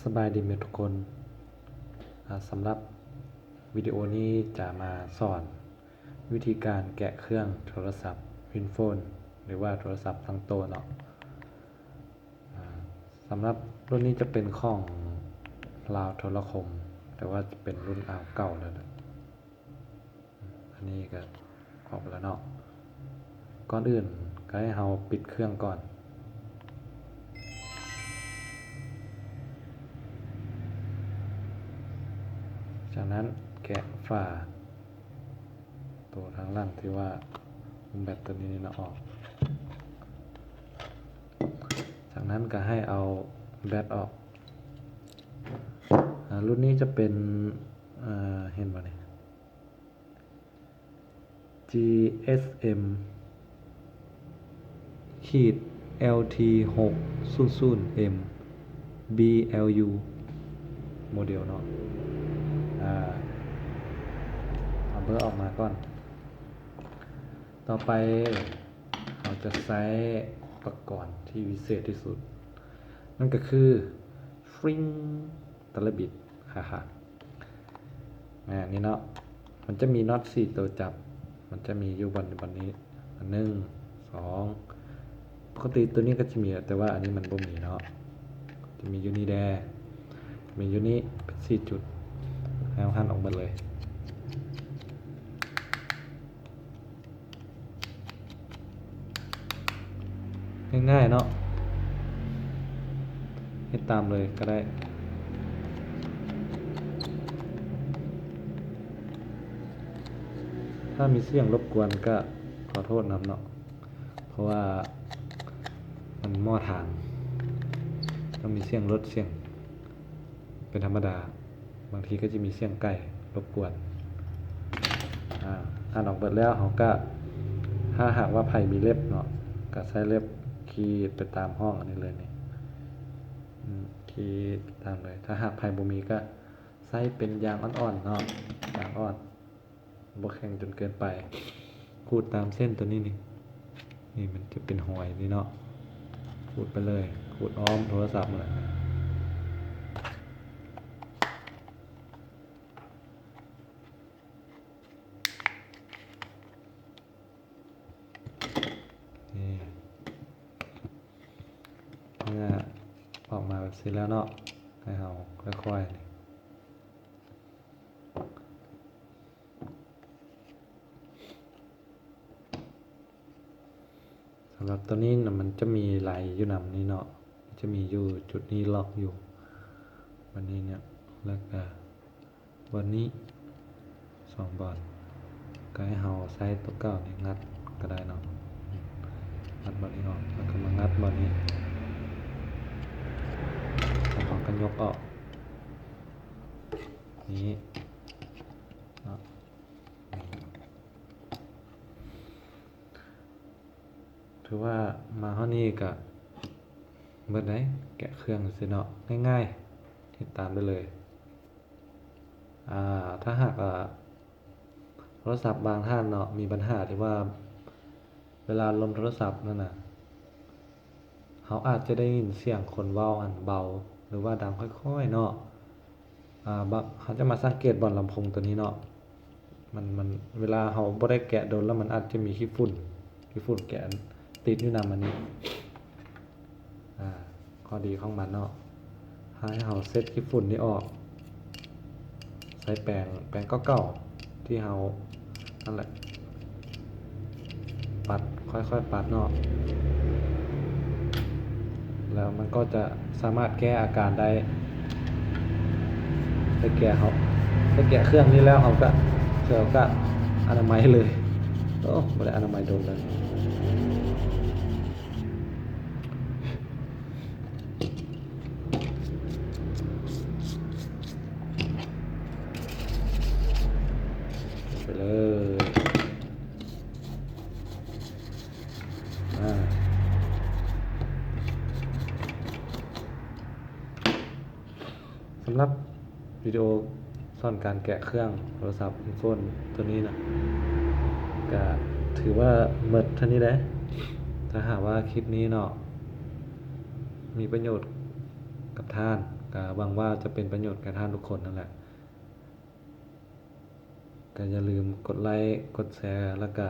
สบายดีไหมทุกคนสำหรับวิดีโอนี้จะมาสอนวิธีการแกะเครื่องโทรศัพท์ Winphone หรือว่าโทรศัพท์ทั้งโต๊ะเนาะสำหรับรุ่นนี้จะเป็นของลาวโทรคมแต่ว่าจะเป็นรุ่นเก่าแล้วนะอันนี้ก็ออกแล้วเนาะก่อนอื่นก็ให้เราปิดเครื่องก่อนจากนั้นแกะฝาตัวทางล่างที่ว่าแบตตัวนี้นะออกจากนั้นก็ให้เอาแบตออกรุ่นนี้จะเป็นเห็นป่ะเนี่ย GSM LT 600M BLU โมเดลเนาะเอาเบอร์ออกมาก่อนต่อไปเราจะใช้อุปกรณ์ที่วิเศษที่สุดนั่นก็คือฟริงตะลบิดฮ่านี่เนาะมันจะมีน็อต4ตัวจับมันจะมีอยู่บนนี้1 2ปกติตัวนี้ก็จะมีแต่ว่าอันนี้มันบ่มีเนาะจะมียูนิแดมียูนิเป็น4จุดให้เอาหั่นออกมาเลยง่ายๆเนาะให้ตามเลยก็ได้ถ้ามีเสียงรบกวนก็ขอโทษนำเนาะเพราะว่ามันหม้อทางต้องมีเสียงรถเสียงเป็นธรรมดาบางทีก็จะมีเสียงไก่รบกวนอ่านออกเบิดแล้วเขาก็ถ้าหากว่าไผ่มีเล็บเนาะก็ใช้เล็บขีดไปตามห้องอันนี้เลยนี่ขีดตามเลยถ้าหากไผ่บ่มีก็ใช้เป็นยางอ่อนๆเนาะยางอ่อนบ่แข็งจนเกินไปขูดตามเส้นตัวนี้นี่มันจะเป็นหอยนี่เนาะขูดไปเลยขูดอ้อมโทรศัพท์เลยนี่ออกมาแบบนี้แล้วเนาะให้เราค่อยๆสำหรับตัวนี้นะมันจะมีไหลอยู่นำนี้เนาะจะมีอยู่จุดนี้ล็อกอยู่วันนี้เนี่ยแล้วก็วันนี้2 บอลก็ให้เราใช้ตัวเก้านี่งัดก็ได้เนาะงัดบอลนี้ออกแล้วก็มางัดบอลนี้แล้วก็ยกออกนี้เนาะถือว่ามาเท่านี้ก็เบิดได้แกะเครื่องสิเนาะง่ายๆติดตามได้เลยถ้าหากโทรศัพท์บางท่านเนาะมีปัญหาที่ว่าเวลาลมโทรศัพท์นั่นน่ะเขาอาจจะได้ยินเสียงคนเว้าอันเบาหรือว่าดังค่อยๆเนาะเขาจะมาสังเกตบนลำโพงตัวนี้เนาะมันเวลาเขาบ่ได้แกะโดนแล้วมันอาจจะมีขี้ฝุ่นแกะติดอยู่นำอันนี้ข้อดีของมันเนาะให้เราเซตขี้ฝุ่นนี้ออกใช้แปรงเก่าๆที่เรานั่นแหละปัดค่อยๆปัดเนาะแล้วมันก็จะสามารถแก้อาการได้ถ้าแกะเครื่องนี้แล้วเขาก็เสือก็อนามัยเลยไม่ได้อนามัยโดนเลยไปเลยสำหรับวิดีโอสอนการแกะเครื่องโทรศัพท์ Winphone ตัวนี้นะก็ถือว่าหมดเท่านี้แหละถ้าหากว่าคลิปนี้เนาะมีประโยชน์กับท่านก็ ก็หวังว่าจะเป็นประโยชน์กับท่านทุกคนนั่นแหละก็อย่าลืมกดไลค์กดแชร์แล้วก็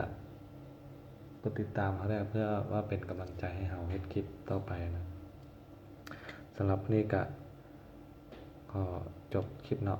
กดติดตามเขาได้เพื่อว่าเป็นกำลังใจให้เราเฮ็ดคลิปต่อไปนะสำหรับนี้ก็ขอจบคลิปเนาะ